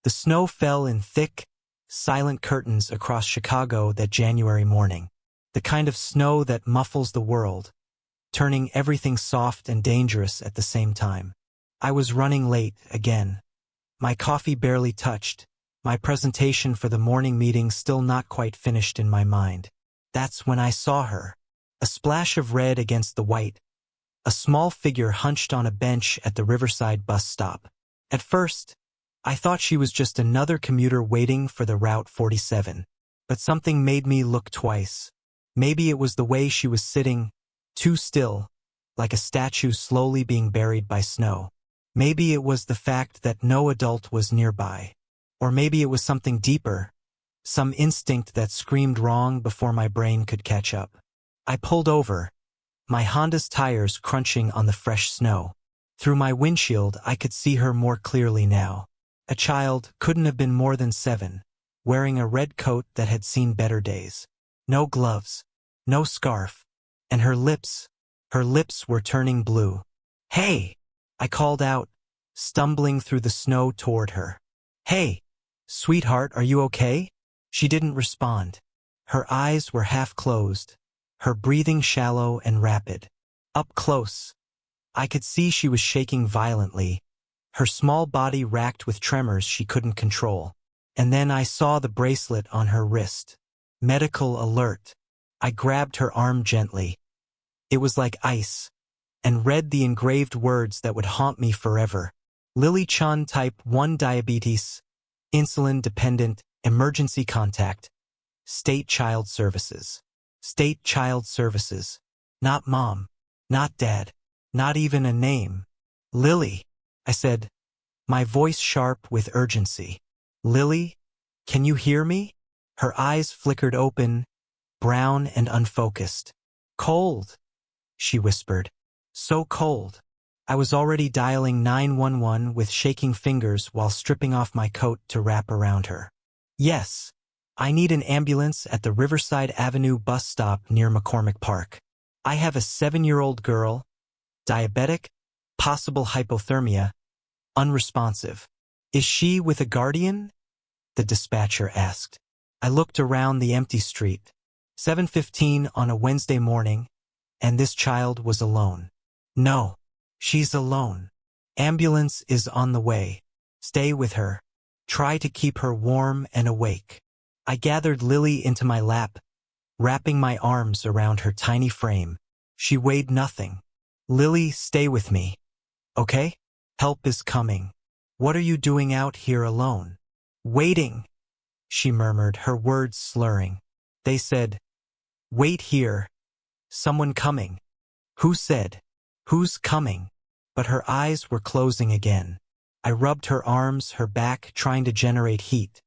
The snow fell in thick, silent curtains across Chicago that January morning. The kind of snow that muffles the world, turning everything soft and dangerous at the same time. I was running late again. My coffee barely touched, my presentation for the morning meeting still not quite finished in my mind. That's when I saw her. A splash of red against the white. A small figure hunched on a bench at the Riverside bus stop. At first, I thought she was just another commuter waiting for the Route 47. But something made me look twice. Maybe it was the way she was sitting, too still, like a statue slowly being buried by snow. Maybe it was the fact that no adult was nearby. Or maybe it was something deeper, some instinct that screamed wrong before my brain could catch up. I pulled over, my Honda's tires crunching on the fresh snow. Through my windshield, I could see her more clearly now. A child, couldn't have been more than 7, wearing a red coat that had seen better days. No gloves, no scarf, and her lips were turning blue. "Hey!" I called out, stumbling through the snow toward her. "Hey, sweetheart, are you okay?" She didn't respond. Her eyes were half closed, her breathing shallow and rapid. Up close, I could see she was shaking violently, her small body racked with tremors she couldn't control. And then I saw the bracelet on her wrist. Medical alert. I grabbed her arm gently. It was like ice, and read the engraved words that would haunt me forever. Lily Chun, type 1 diabetes, insulin-dependent, emergency contact, State Child Services. State Child Services. Not mom, not dad, not even a name. "Lily," I said, my voice sharp with urgency. "Lily, can you hear me?" Her eyes flickered open, brown and unfocused. "Cold," she whispered. "So cold." I was already dialing 911 with shaking fingers while stripping off my coat to wrap around her. "Yes, I need an ambulance at the Riverside Avenue bus stop near McCormick Park. I have a 7-year-old girl, diabetic, possible hypothermia, unresponsive." "Is she with a guardian?" the dispatcher asked. I looked around the empty street. 7:15 on a Wednesday morning, and this child was alone. "No, she's alone. Ambulance is on the way. Stay with her. Try to keep her warm and awake." I gathered Lily into my lap, wrapping my arms around her tiny frame. She weighed nothing. "Lily, stay with me. Okay? Help is coming." "What are you doing out here alone?" "Waiting," she murmured, her words slurring. "They said, wait here. Someone coming." "Who said? Who's coming?" But her eyes were closing again. I rubbed her arms, her back, trying to generate heat.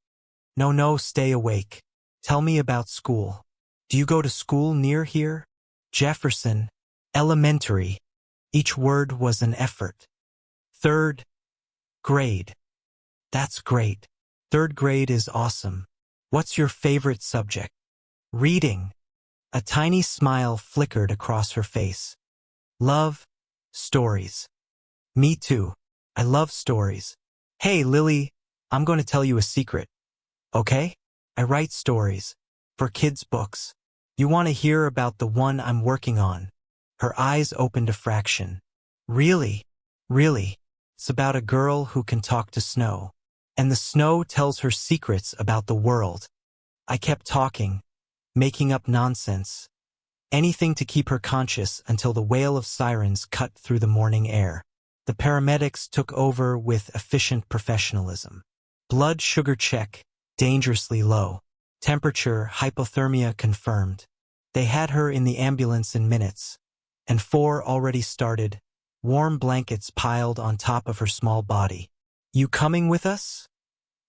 No, stay awake. Tell me about school. Do you go to school near here?" "Jefferson. Elementary." Each word was an effort. "3rd grade." "That's great. 3rd grade is awesome. What's your favorite subject?" "Reading." A tiny smile flickered across her face. "Love stories." "Me too. I love stories." "Hey, Lily, I'm going to tell you a secret. Okay? I write stories. For kids' books. You want to hear about the one I'm working on?" Her eyes opened a fraction. "Really? Really? It's about a girl who can talk to snow. And the snow tells her secrets about the world." I kept talking, making up nonsense. Anything to keep her conscious until the wail of sirens cut through the morning air. The paramedics took over with efficient professionalism. Blood sugar check, dangerously low. Temperature, hypothermia confirmed. They had her in the ambulance in minutes, and 4 already started, warm blankets piled on top of her small body. "You coming with us?"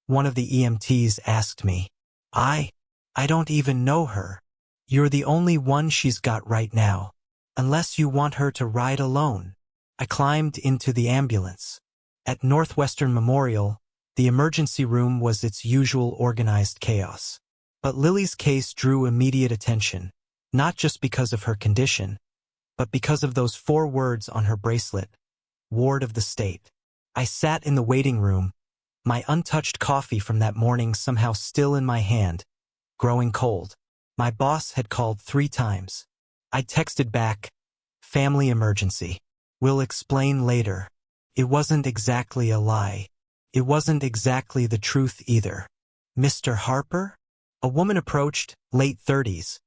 one of the EMTs asked me. I don't even know her." "You're the only one she's got right now, unless you want her to ride alone." I climbed into the ambulance. At Northwestern Memorial, the emergency room was its usual organized chaos. But Lily's case drew immediate attention, not just because of her condition, but because of those 4 words on her bracelet, "Ward of the State." I sat in the waiting room, My untouched coffee from that morning somehow still in my hand, growing cold. My boss had called 3 times. I texted back, "Family emergency. We'll explain later." It wasn't exactly a lie. It wasn't exactly the truth either. "Mr. Harper?" A woman approached, late 30s,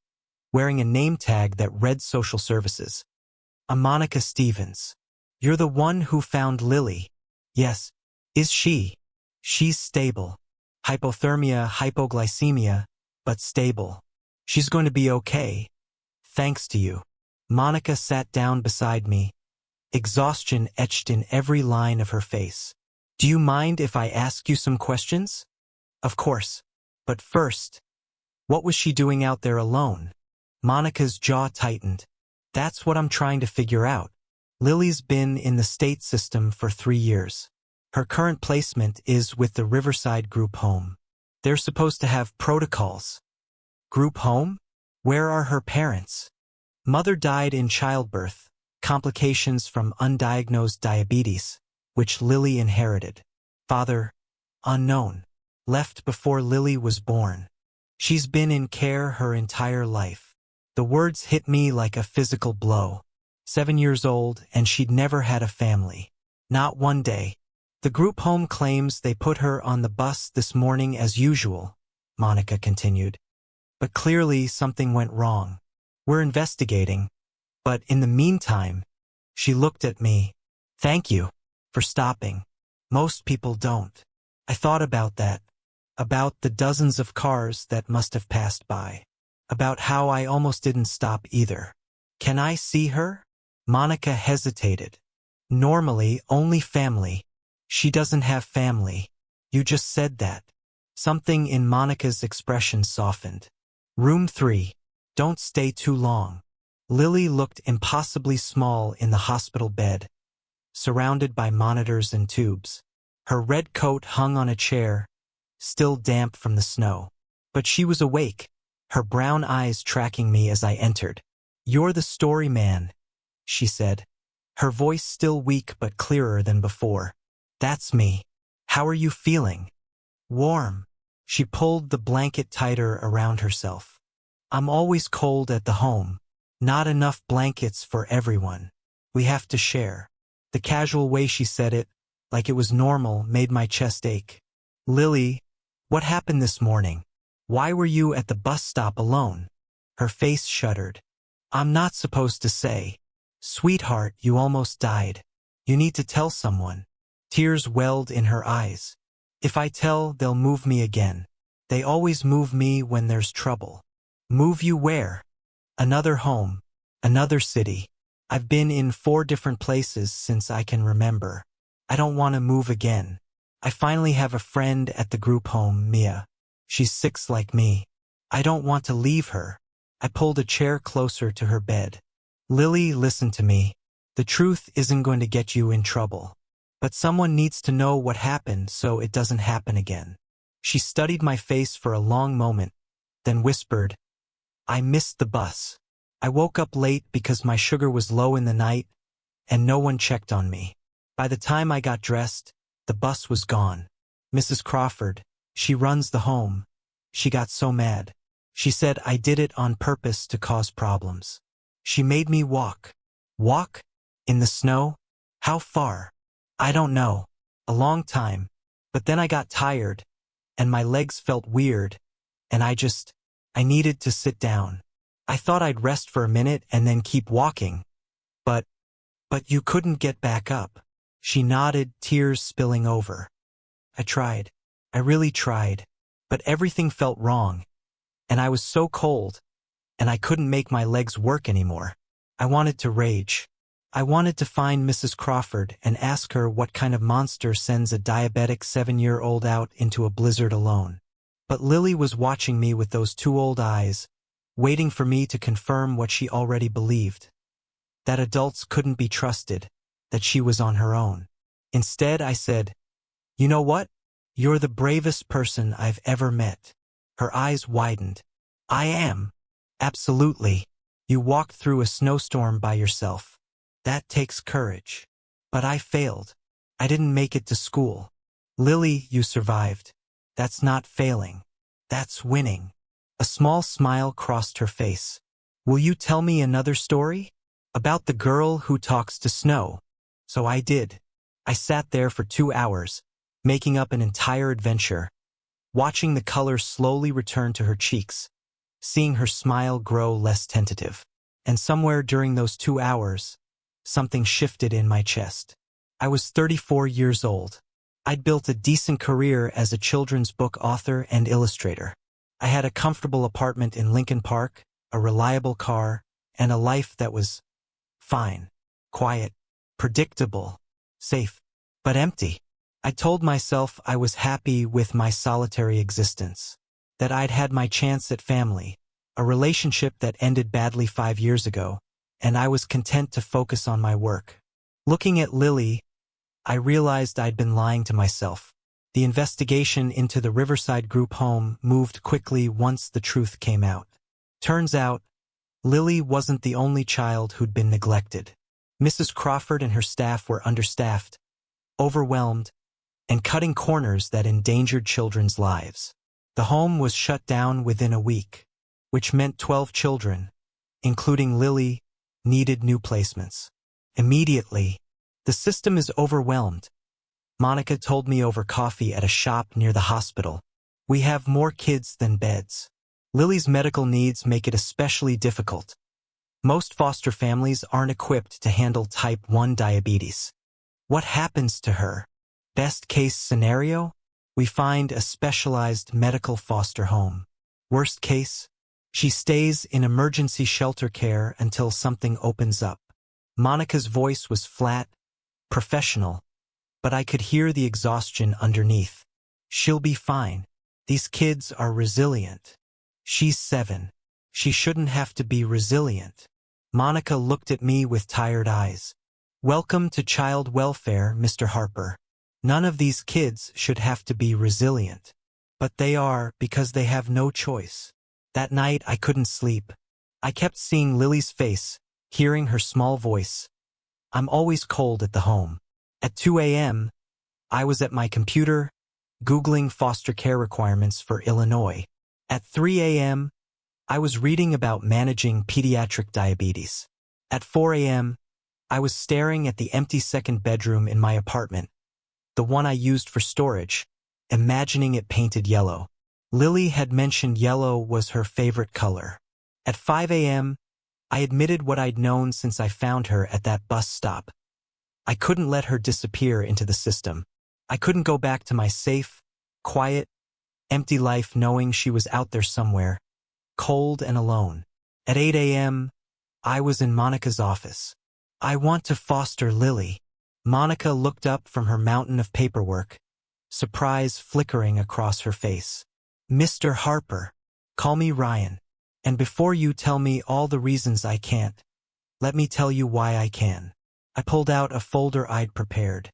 wearing a name tag that read social services. "I'm Monica Stevens. You're the one who found Lily." "Yes." "Is she?" "She's stable. Hypothermia, hypoglycemia, but stable. She's going to be okay. Thanks to you." Monica sat down beside me, exhaustion etched in every line of her face. "Do you mind if I ask you some questions?" "Of course. But first, what was she doing out there alone?" Monica's jaw tightened. "That's what I'm trying to figure out. Lily's been in the state system for 3 years. Her current placement is with the Riverside Group Home. They're supposed to have protocols." "Group home? Where are her parents?" "Mother died in childbirth, complications from undiagnosed diabetes, which Lily inherited. Father, unknown, left before Lily was born. She's been in care her entire life." The words hit me like a physical blow. 7 years old, and she'd never had a family. Not one day. "The group home claims they put her on the bus this morning as usual," Monica continued. "But clearly something went wrong. We're investigating. But in the meantime," she looked at me, "thank you for stopping. Most people don't." I thought about that. About the dozens of cars that must have passed by. About how I almost didn't stop either. "Can I see her?" Monica hesitated. "Normally, only family." "She doesn't have family. You just said that." Something in Monica's expression softened. "Room 3. Don't stay too long." Lily looked impossibly small in the hospital bed, surrounded by monitors and tubes. Her red coat hung on a chair, still damp from the snow. But she was awake, her brown eyes tracking me as I entered. "You're the story man," she said, her voice still weak but clearer than before. "That's me. How are you feeling?" "Warm." She pulled the blanket tighter around herself. "I'm always cold at the home. Not enough blankets for everyone. We have to share." The casual way she said it, like it was normal, made my chest ache. "Lily, what happened this morning? Why were you at the bus stop alone?" Her face shuddered. "I'm not supposed to say." "Sweetheart, you almost died. You need to tell someone." Tears welled in her eyes. "If I tell, they'll move me again. They always move me when there's trouble." "Move you where?" "Another home. Another city. I've been in 4 different places since I can remember. I don't want to move again. I finally have a friend at the group home, Mia. She's 6 like me. I don't want to leave her." I pulled a chair closer to her bed. "Lily, listen to me. The truth isn't going to get you in trouble. But someone needs to know what happened so it doesn't happen again." She studied my face for a long moment, then whispered, "I missed the bus. I woke up late because my sugar was low in the night, and no one checked on me. By the time I got dressed, the bus was gone. Mrs. Crawford, she runs the home. She got so mad. She said I did it on purpose to cause problems. She made me walk." "Walk? In the snow? How far?" "I don't know. A long time. But then I got tired, and my legs felt weird, and I needed to sit down. I thought I'd rest for a minute and then keep walking. But you couldn't get back up." She nodded, tears spilling over. "I tried. I really tried. But everything felt wrong. And I was so cold, and I couldn't make my legs work anymore. I wanted to rage. I wanted to find Mrs. Crawford and ask her what kind of monster sends a diabetic 7-year-old out into a blizzard alone. But Lily was watching me with those 2 old eyes, waiting for me to confirm what she already believed. That adults couldn't be trusted, that she was on her own. Instead, I said, "You know what? You're the bravest person I've ever met." Her eyes widened. "I am." "Absolutely. You walked through a snowstorm by yourself. That takes courage." "But I failed. I didn't make it to school." "Lily, you survived. That's not failing. That's winning." A small smile crossed her face. "Will you tell me another story? About the girl who talks to snow?" So I did. I sat there for 2 hours, making up an entire adventure, watching the color slowly return to her cheeks, seeing her smile grow less tentative. And somewhere during those 2 hours, something shifted in my chest. I was 34 years old. I'd built a decent career as a children's book author and illustrator. I had a comfortable apartment in Lincoln Park, a reliable car, and a life that was fine, quiet, predictable, safe, but empty. I told myself I was happy with my solitary existence, that I'd had my chance at family, a relationship that ended badly 5 years ago, and I was content to focus on my work. Looking at Lily, I realized I'd been lying to myself. The investigation into the Riverside Group home moved quickly once the truth came out. Turns out, Lily wasn't the only child who'd been neglected. Mrs. Crawford and her staff were understaffed, overwhelmed, and cutting corners that endangered children's lives. The home was shut down within a week, which meant 12 children, including Lily, needed new placements. Immediately, the system is overwhelmed. Monica told me over coffee at a shop near the hospital. We have more kids than beds. Lily's medical needs make it especially difficult. Most foster families aren't equipped to handle type 1 diabetes. What happens to her? Best case scenario? We find a specialized medical foster home. Worst case? She stays in emergency shelter care until something opens up. Monica's voice was flat, professional, but I could hear the exhaustion underneath. She'll be fine. These kids are resilient. She's 7. She shouldn't have to be resilient. Monica looked at me with tired eyes. Welcome to child welfare, Mr. Harper. None of these kids should have to be resilient. But they are because they have no choice. That night I couldn't sleep. I kept seeing Lily's face, hearing her small voice. I'm always cold at the home. At 2 a.m., I was at my computer, Googling foster care requirements for Illinois. At 3 a.m., I was reading about managing pediatric diabetes. At 4 a.m., I was staring at the empty second bedroom in my apartment, the one I used for storage, imagining it painted yellow. Lily had mentioned yellow was her favorite color. At 5 a.m., I admitted what I'd known since I found her at that bus stop. I couldn't let her disappear into the system. I couldn't go back to my safe, quiet, empty life knowing she was out there somewhere, cold and alone. At 8 a.m., I was in Monica's office. I want to foster Lily. Monica looked up from her mountain of paperwork, surprise flickering across her face. Mr. Harper, call me Ryan. And before you tell me all the reasons I can't, let me tell you why I can. I pulled out a folder I'd prepared.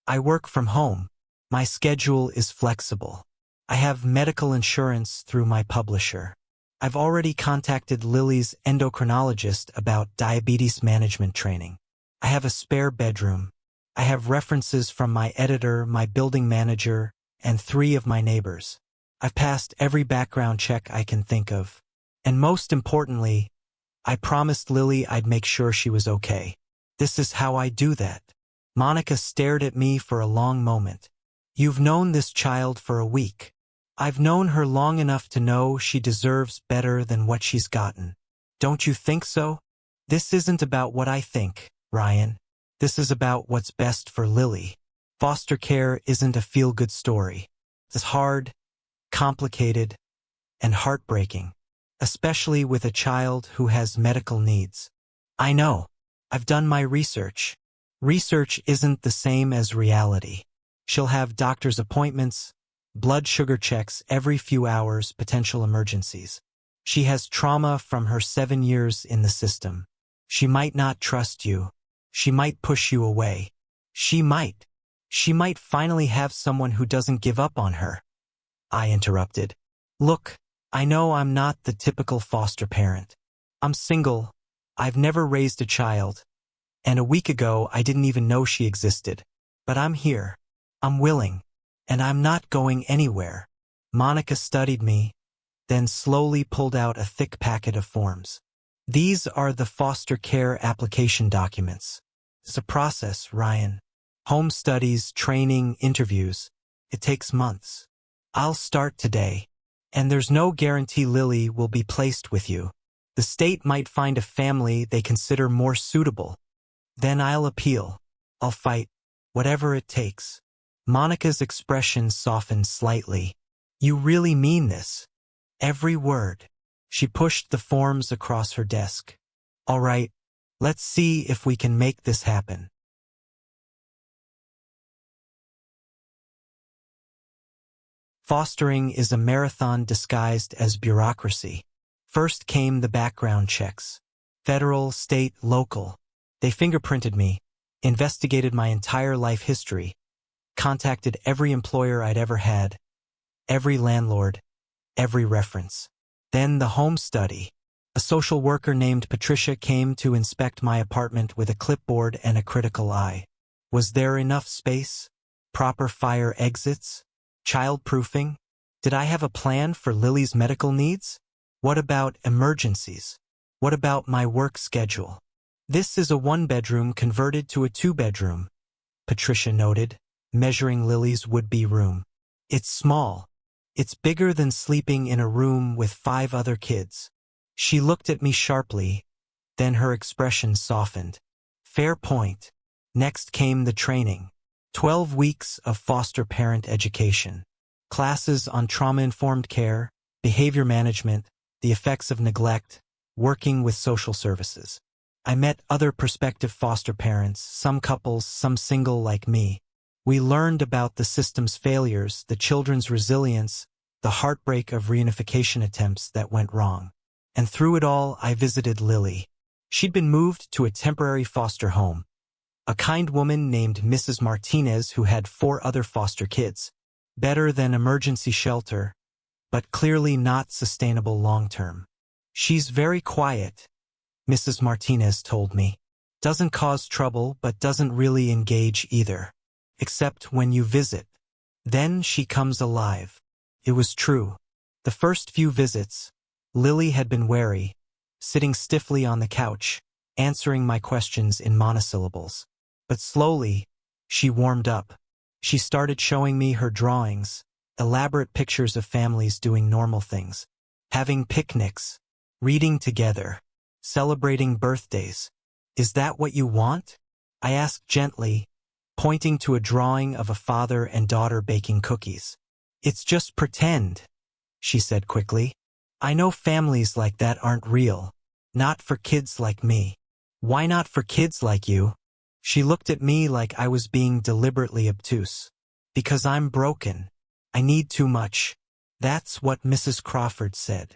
I work from home. My schedule is flexible. I have medical insurance through my publisher. I've already contacted Lily's endocrinologist about diabetes management training. I have a spare bedroom. I have references from my editor, my building manager, and 3 of my neighbors. I've passed every background check I can think of. And most importantly, I promised Lily I'd make sure she was okay. This is how I do that. Monica stared at me for a long moment. You've known this child for a week. I've known her long enough to know she deserves better than what she's gotten. Don't you think so? This isn't about what I think, Ryan. This is about what's best for Lily. Foster care isn't a feel-good story. It's hard, complicated, and heartbreaking, especially with a child who has medical needs. I know. I've done my research. Research isn't the same as reality. She'll have doctor's appointments, blood sugar checks every few hours, potential emergencies. She has trauma from her 7 years in the system. She might not trust you. She might push you away. She might finally have someone who doesn't give up on her. I interrupted. Look, I know I'm not the typical foster parent. I'm single. I've never raised a child. And a week ago, I didn't even know she existed. But I'm here. I'm willing. And I'm not going anywhere. Monica studied me, then slowly pulled out a thick packet of forms. These are the foster care application documents. It's a process, Ryan. Home studies, training, interviews. It takes months. I'll start today. And there's no guarantee Lily will be placed with you. The state might find a family they consider more suitable. Then I'll appeal. I'll fight. Whatever it takes. Monica's expression softened slightly. You really mean this? Every word. She pushed the forms across her desk. All right, let's see if we can make this happen. Fostering is a marathon disguised as bureaucracy. First came the background checks. Federal, state, local. They fingerprinted me, investigated my entire life history, contacted every employer I'd ever had, every landlord, every reference. Then the home study. A social worker named Patricia came to inspect my apartment with a clipboard and a critical eye. Was there enough space? Proper fire exits? Child-proofing? Did I have a plan for Lily's medical needs? What about emergencies? What about my work schedule? This is a one-bedroom converted to a two-bedroom, Patricia noted, measuring Lily's would-be room. It's small. It's bigger than sleeping in a room with 5 other kids. She looked at me sharply, then her expression softened. Fair point. Next came the training. 12 weeks of foster parent education. Classes on trauma-informed care, behavior management, the effects of neglect, working with social services. I met other prospective foster parents, some couples, some single like me. We learned about the system's failures, the children's resilience, the heartbreak of reunification attempts that went wrong. And through it all, I visited Lily. She'd been moved to a temporary foster home. A kind woman named Mrs. Martinez who had 4 other foster kids. Better than emergency shelter, but clearly not sustainable long-term. She's very quiet, Mrs. Martinez told me. Doesn't cause trouble, but doesn't really engage either. Except when you visit. Then she comes alive. It was true. The first few visits, Lily had been wary, sitting stiffly on the couch, answering my questions in monosyllables. But slowly, she warmed up. She started showing me her drawings, elaborate pictures of families doing normal things, having picnics, reading together, celebrating birthdays. Is that what you want? I asked gently, pointing to a drawing of a father and daughter baking cookies. It's just pretend, she said quickly. I know families like that aren't real. Not for kids like me. Why not for kids like you? She looked at me like I was being deliberately obtuse. Because I'm broken. I need too much. That's what Mrs. Crawford said.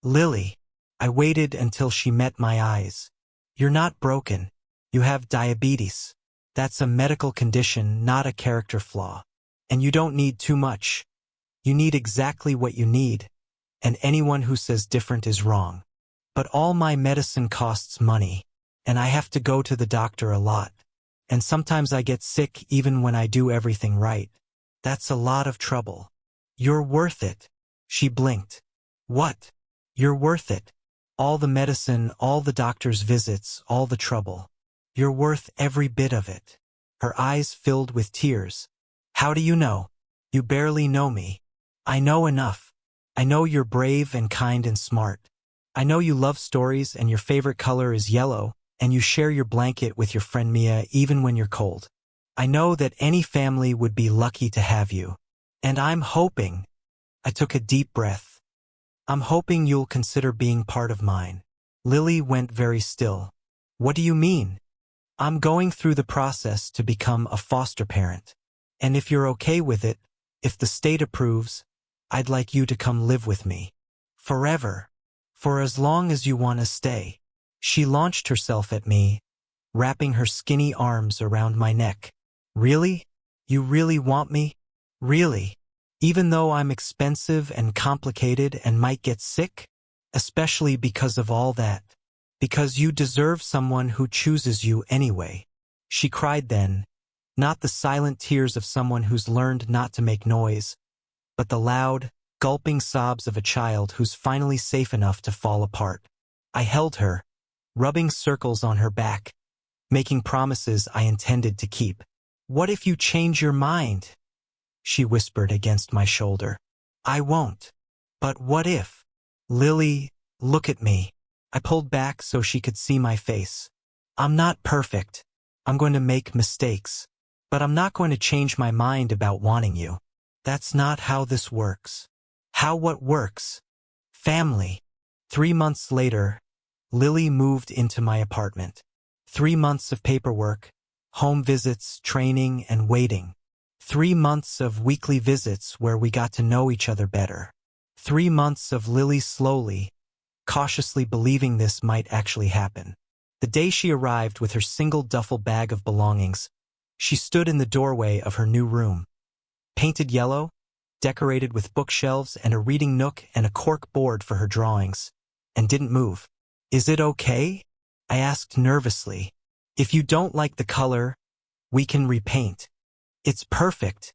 Lily. I waited until she met my eyes. You're not broken. You have diabetes. That's a medical condition, not a character flaw. And you don't need too much. You need exactly what you need. And anyone who says different is wrong. But all my medicine costs money. And I have to go to the doctor a lot. And sometimes I get sick even when I do everything right. That's a lot of trouble. You're worth it. She blinked. What? You're worth it. All the medicine, all the doctor's visits, all the trouble. You're worth every bit of it. Her eyes filled with tears. How do you know? You barely know me. I know enough. I know you're brave and kind and smart. I know you love stories and your favorite color is yellow, and you share your blanket with your friend Mia even when you're cold. I know that any family would be lucky to have you. And I'm hoping. I took a deep breath. I'm hoping you'll consider being part of mine. Lily went very still. What do you mean? I'm going through the process to become a foster parent. And if you're okay with it, if the state approves, I'd like you to come live with me. Forever. For as long as you want to stay. She launched herself at me, wrapping her skinny arms around my neck. Really? You really want me? Really? Even though I'm expensive and complicated and might get sick? Especially because of all that. Because you deserve someone who chooses you anyway. She cried then, Not the silent tears of someone who's learned not to make noise, but the loud, gulping sobs of a child who's finally safe enough to fall apart. I held her, rubbing circles on her back, making promises I intended to keep. "What if you change your mind?" she whispered against my shoulder. "I won't." "But what if?" "Lily, look at me." I pulled back so she could see my face. "I'm not perfect. I'm going to make mistakes. But I'm not going to change my mind about wanting you. That's not how this works." "How what works?" "Family." 3 months later, Lily moved into my apartment. 3 months of paperwork, home visits, training, and waiting. 3 months of weekly visits where we got to know each other better. 3 months of Lily slowly, cautiously believing this might actually happen. The day she arrived with her single duffel bag of belongings, she stood in the doorway of her new room. Painted yellow, decorated with bookshelves and a reading nook and a cork board for her drawings, and didn't move. "Is it okay?" I asked nervously. "If you don't like the color, we can repaint." "It's perfect,"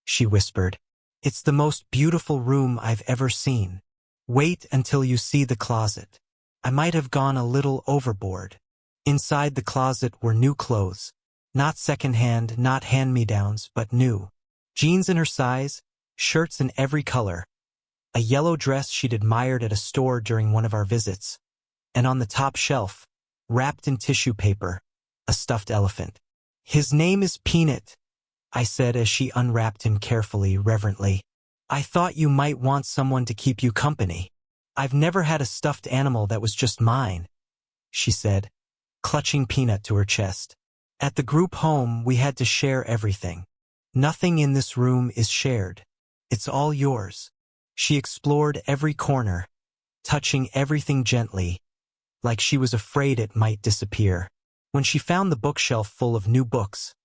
she whispered. "It's the most beautiful room I've ever seen. Wait until you see the closet." I might have gone a little overboard. Inside the closet were new clothes. Not secondhand, not hand-me-downs, but new. Jeans in her size, shirts in every color. A yellow dress she'd admired at a store during one of our visits. And on the top shelf, wrapped in tissue paper, a stuffed elephant. "His name is Peanut," I said as she unwrapped him carefully, reverently. "I thought you might want someone to keep you company." "I've never had a stuffed animal that was just mine," she said, clutching Peanut to her chest. "At the group home, we had to share everything. Nothing in this room is shared. It's all yours." She explored every corner, touching everything gently, like she was afraid it might disappear. When she found the bookshelf full of new books,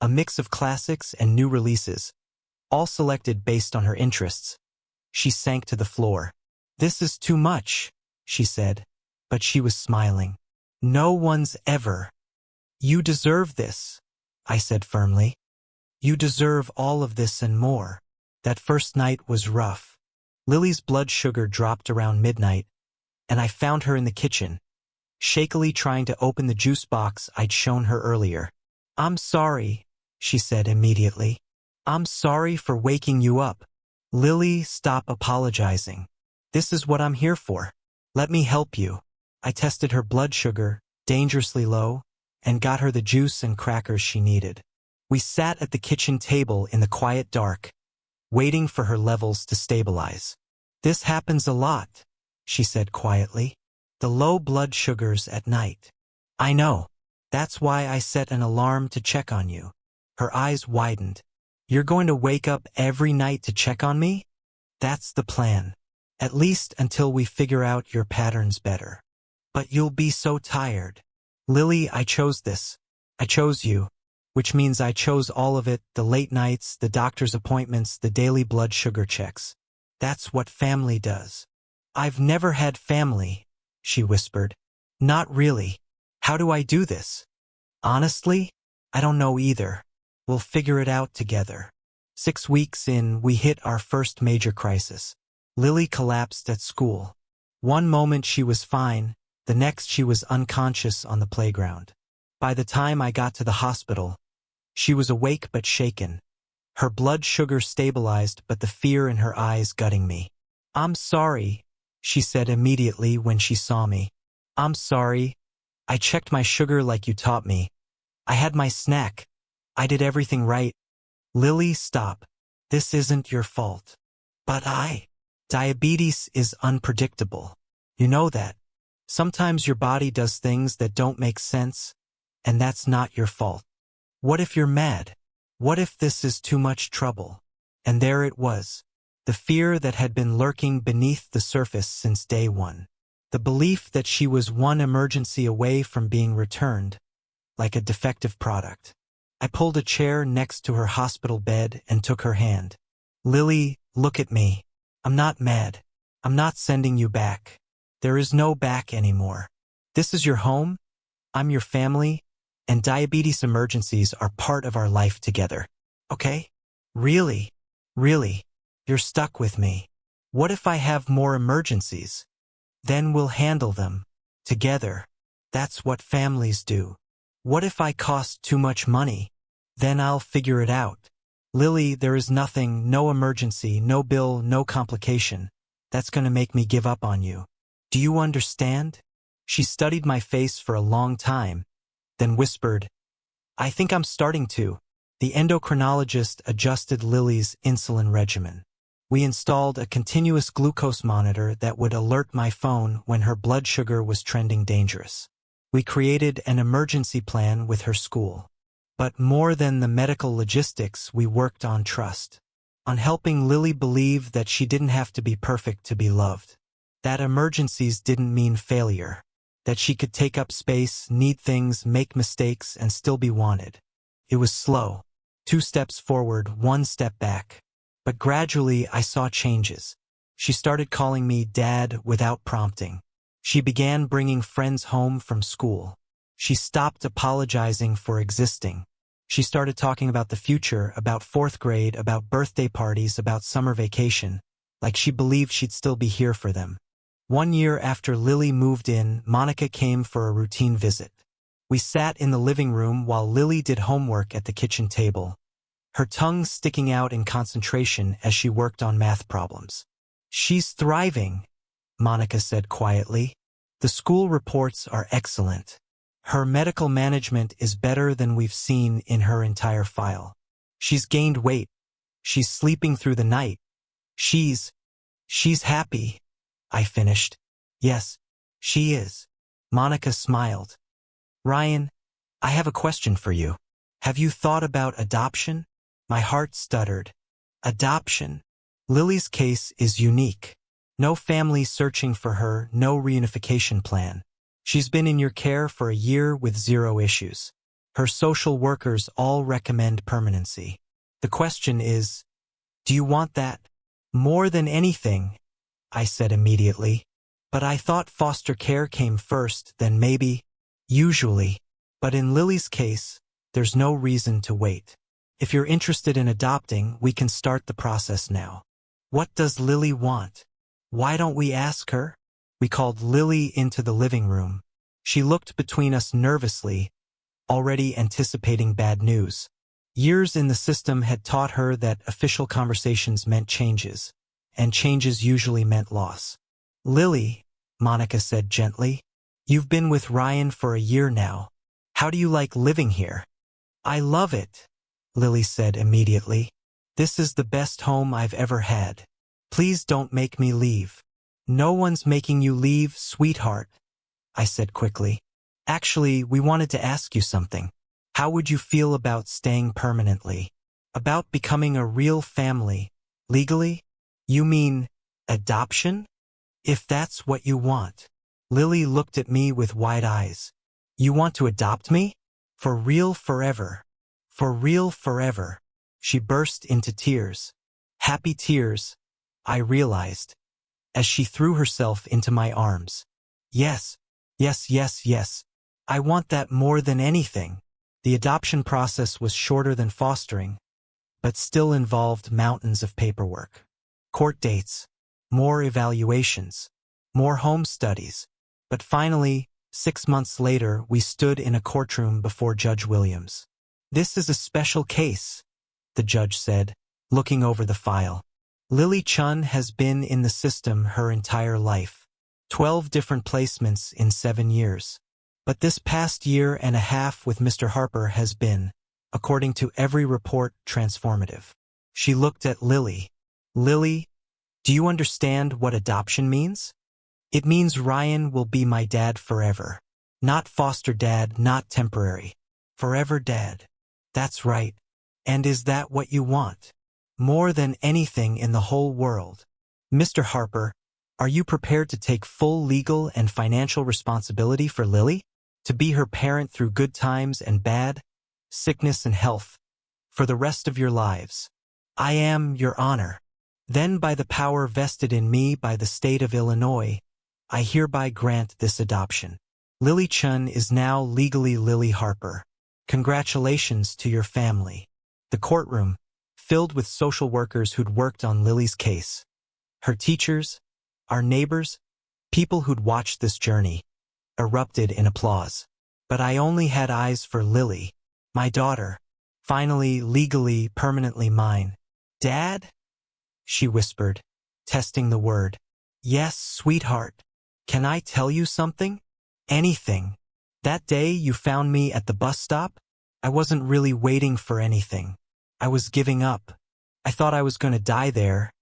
a mix of classics and new releases, all selected based on her interests, she sank to the floor. "This is too much," she said, but she was smiling. "No one's ever." "You deserve this," I said firmly. "You deserve all of this and more." That first night was rough. Lily's blood sugar dropped around midnight, and I found her in the kitchen, shakily trying to open the juice box I'd shown her earlier. "I'm sorry," she said immediately. "I'm sorry for waking you up." "Lily, stop apologizing. This is what I'm here for. Let me help you." I tested her blood sugar, dangerously low, and got her the juice and crackers she needed. We sat at the kitchen table in the quiet dark, waiting for her levels to stabilize. "This happens a lot," she said quietly. "The low blood sugars at night." "I know. That's why I set an alarm to check on you." Her eyes widened. "You're going to wake up every night to check on me?" "That's the plan. At least until we figure out your patterns better." "But you'll be so tired." "Lily, I chose this. I chose you. Which means I chose all of it, the late nights, the doctor's appointments, the daily blood sugar checks. That's what family does." "I've never had family," she whispered. "Not really. How do I do this?" "Honestly, I don't know either. We'll figure it out together." 6 weeks in, we hit our first major crisis. Lily collapsed at school. One moment she was fine, the next she was unconscious on the playground. By the time I got to the hospital, she was awake but shaken. Her blood sugar stabilized, but the fear in her eyes gutting me. "I'm sorry," she said immediately when she saw me. "I'm sorry. I checked my sugar like you taught me. I had my snack. I did everything right." "Lily, stop. This isn't your fault." "But diabetes is unpredictable. You know that. Sometimes your body does things that don't make sense, and that's not your fault. What if you're mad? What if this is too much trouble?" And there it was. The fear that had been lurking beneath the surface since day one. The belief that she was one emergency away from being returned, like a defective product. I pulled a chair next to her hospital bed and took her hand. "Lily, look at me. I'm not mad. I'm not sending you back. There is no back anymore. This is your home. I'm your family, and diabetes emergencies are part of our life together. Okay? Really? Really? You're stuck with me. What if I have more emergencies? Then we'll handle them. Together. That's what families do. What if I cost too much money? Then I'll figure it out. Lily, there is nothing, no emergency, no bill, no complication, that's gonna make me give up on you. Do you understand? She studied my face for a long time, then whispered, I think I'm starting to. The endocrinologist adjusted Lily's insulin regimen. We installed a continuous glucose monitor that would alert my phone when her blood sugar was trending dangerous. We created an emergency plan with her school. But more than the medical logistics, we worked on trust. On helping Lily believe that she didn't have to be perfect to be loved. That emergencies didn't mean failure. That she could take up space, need things, make mistakes, and still be wanted. It was slow. 2 steps forward, 1 step back. But gradually I saw changes. She started calling me Dad without prompting. She began bringing friends home from school. She stopped apologizing for existing. She started talking about the future, about 4th grade, about birthday parties, about summer vacation, like she believed she'd still be here for them. 1 year after Lily moved in, Monica came for a routine visit. We sat in the living room while Lily did homework at the kitchen table, her tongue sticking out in concentration as she worked on math problems. She's thriving, Monica said quietly. The school reports are excellent. Her medical management is better than we've seen in her entire file. She's gained weight. She's sleeping through the night. She's happy. I finished. Yes, she is. Monica smiled. Ryan, I have a question for you. Have you thought about adoption? My heart stuttered. Adoption? Lily's case is unique. No family searching for her, no reunification plan. She's been in your care for a year with 0 issues. Her social workers all recommend permanency. The question is, do you want that? More than anything, I said immediately. But I thought foster care came first, then maybe, usually. But in Lily's case, there's no reason to wait. If you're interested in adopting, we can start the process now. What does Lily want? Why don't we ask her? We called Lily into the living room. She looked between us nervously, already anticipating bad news. Years in the system had taught her that official conversations meant changes, and changes usually meant loss. Lily, Monica said gently, you've been with Ryan for a year now. How do you like living here? I love it, Lily said immediately. This is the best home I've ever had. Please don't make me leave. No one's making you leave, sweetheart, I said quickly. Actually, we wanted to ask you something. How would you feel about staying permanently? About becoming a real family, legally? You mean adoption? If that's what you want. Lily looked at me with wide eyes. You want to adopt me? For real forever. For real forever. She burst into tears. Happy tears, I realized, as she threw herself into my arms. Yes, yes, yes, yes. I want that more than anything. The adoption process was shorter than fostering, but still involved mountains of paperwork. Court dates, more evaluations, more home studies. But finally, 6 months later, we stood in a courtroom before Judge Williams. This is a special case, the judge said, looking over the file. Lily Chun has been in the system her entire life. 12 different placements in 7 years. But this past year and a half with Mr. Harper has been, according to every report, transformative. She looked at Lily. Lily, do you understand what adoption means? It means Ryan will be my dad forever. Not foster dad, not temporary. Forever dad. That's right. And is that what you want? More than anything in the whole world. Mr. Harper, are you prepared to take full legal and financial responsibility for Lily? To be her parent through good times and bad, sickness and health, for the rest of your lives? I am, Your Honor. Then by the power vested in me by the state of Illinois, I hereby grant this adoption. Lily Chun is now legally Lily Harper. Congratulations to your family. The courtroom, filled with social workers who'd worked on Lily's case. Her teachers, our neighbors, people who'd watched this journey, erupted in applause. But I only had eyes for Lily, my daughter, finally, legally, permanently mine. Dad? She whispered, testing the word. Yes, sweetheart. Can I tell you something? Anything. That day you found me at the bus stop, I wasn't really waiting for anything. I was giving up. I thought I was going to die there.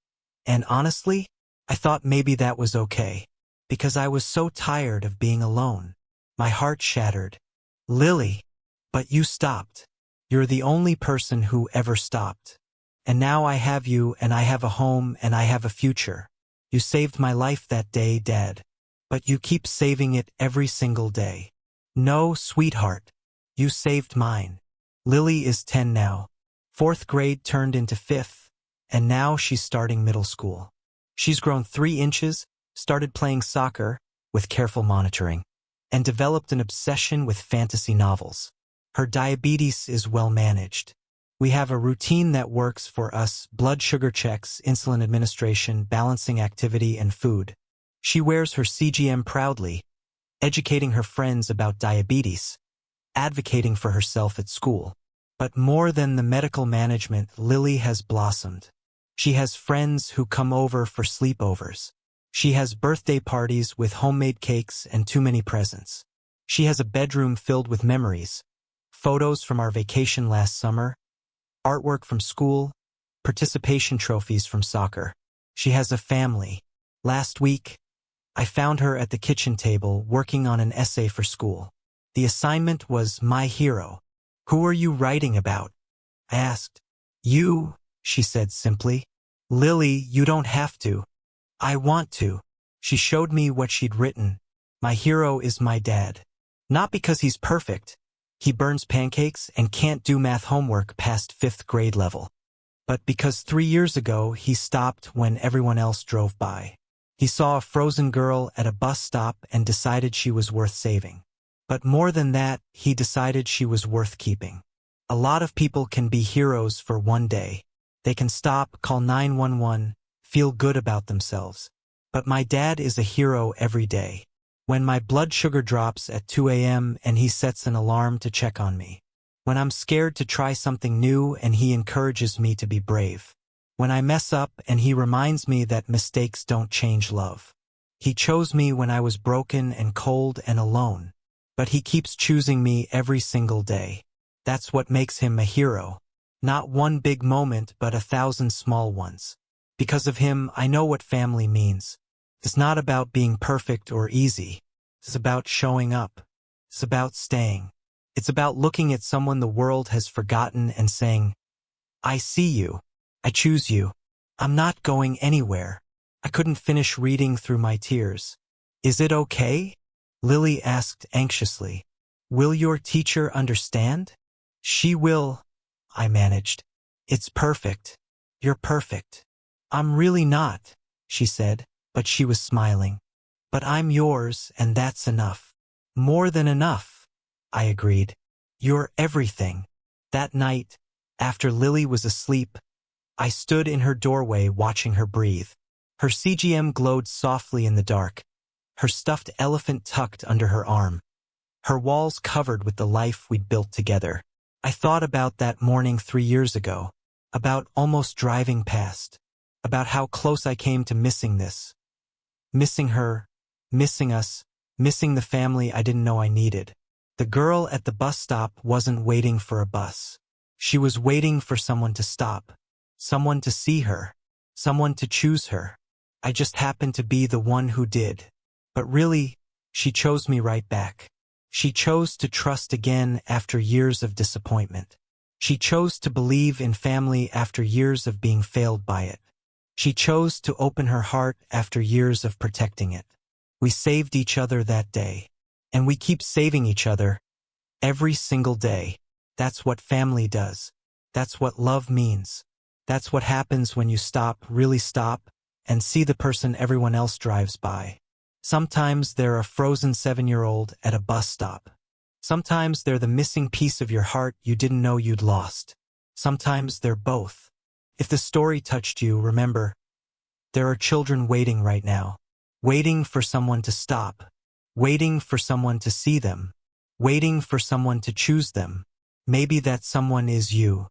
And honestly, I thought maybe that was okay. Because I was so tired of being alone. My heart shattered. Lily. But you stopped. You're the only person who ever stopped. And now I have you, and I have a home, and I have a future. You saved my life that day, Dad. But you keep saving it every single day. No, sweetheart. You saved mine. Lily is 10 now. 4th grade turned into 5th, and now she's starting middle school. She's grown 3 inches, started playing soccer, with careful monitoring, and developed an obsession with fantasy novels. Her diabetes is well managed. We have a routine that works for us: blood sugar checks, insulin administration, balancing activity and food. She wears her CGM proudly, educating her friends about diabetes, advocating for herself at school. But more than the medical management, Lily has blossomed. She has friends who come over for sleepovers. She has birthday parties with homemade cakes and too many presents. She has a bedroom filled with memories, photos from our vacation last summer, artwork from school, participation trophies from soccer. She has a family. Last week, I found her at the kitchen table working on an essay for school. The assignment was My Hero. Who are you writing about? I asked. You, she said simply. Lily, you don't have to. I want to. She showed me what she'd written. My hero is my dad. Not because he's perfect. He burns pancakes and can't do math homework past 5th grade level. But because 3 years ago he stopped when everyone else drove by. He saw a frozen girl at a bus stop and decided she was worth saving. But more than that, he decided she was worth keeping. A lot of people can be heroes for one day. They can stop, call 911, feel good about themselves. But my dad is a hero every day. When my blood sugar drops at 2 a.m. and he sets an alarm to check on me. When I'm scared to try something new and he encourages me to be brave. When I mess up and he reminds me that mistakes don't change love. He chose me when I was broken and cold and alone. But he keeps choosing me every single day. That's what makes him a hero. Not one big moment, but 1,000 small ones. Because of him, I know what family means. It's not about being perfect or easy. It's about showing up. It's about staying. It's about looking at someone the world has forgotten and saying, I see you. I choose you. I'm not going anywhere. I couldn't finish reading through my tears. Is it okay? Lily asked anxiously. Will your teacher understand? She will, I managed. It's perfect. You're perfect. I'm really not, she said, but she was smiling. But I'm yours, and that's enough. More than enough, I agreed. You're everything. That night, after Lily was asleep, I stood in her doorway watching her breathe. Her CGM glowed softly in the dark, her stuffed elephant tucked under her arm, her walls covered with the life we'd built together. I thought about that morning 3 years ago, about almost driving past, about how close I came to missing this. Missing her, missing us, missing the family I didn't know I needed. The girl at the bus stop wasn't waiting for a bus. She was waiting for someone to stop, someone to see her, someone to choose her. I just happened to be the one who did. But really, she chose me right back. She chose to trust again after years of disappointment. She chose to believe in family after years of being failed by it. She chose to open her heart after years of protecting it. We saved each other that day. And we keep saving each other every single day. That's what family does. That's what love means. That's what happens when you stop, really stop, and see the person everyone else drives by. Sometimes they're a frozen 7-year-old at a bus stop. Sometimes they're the missing piece of your heart you didn't know you'd lost. Sometimes they're both. If the story touched you, remember, there are children waiting right now, waiting for someone to stop, waiting for someone to see them, waiting for someone to choose them. Maybe that someone is you.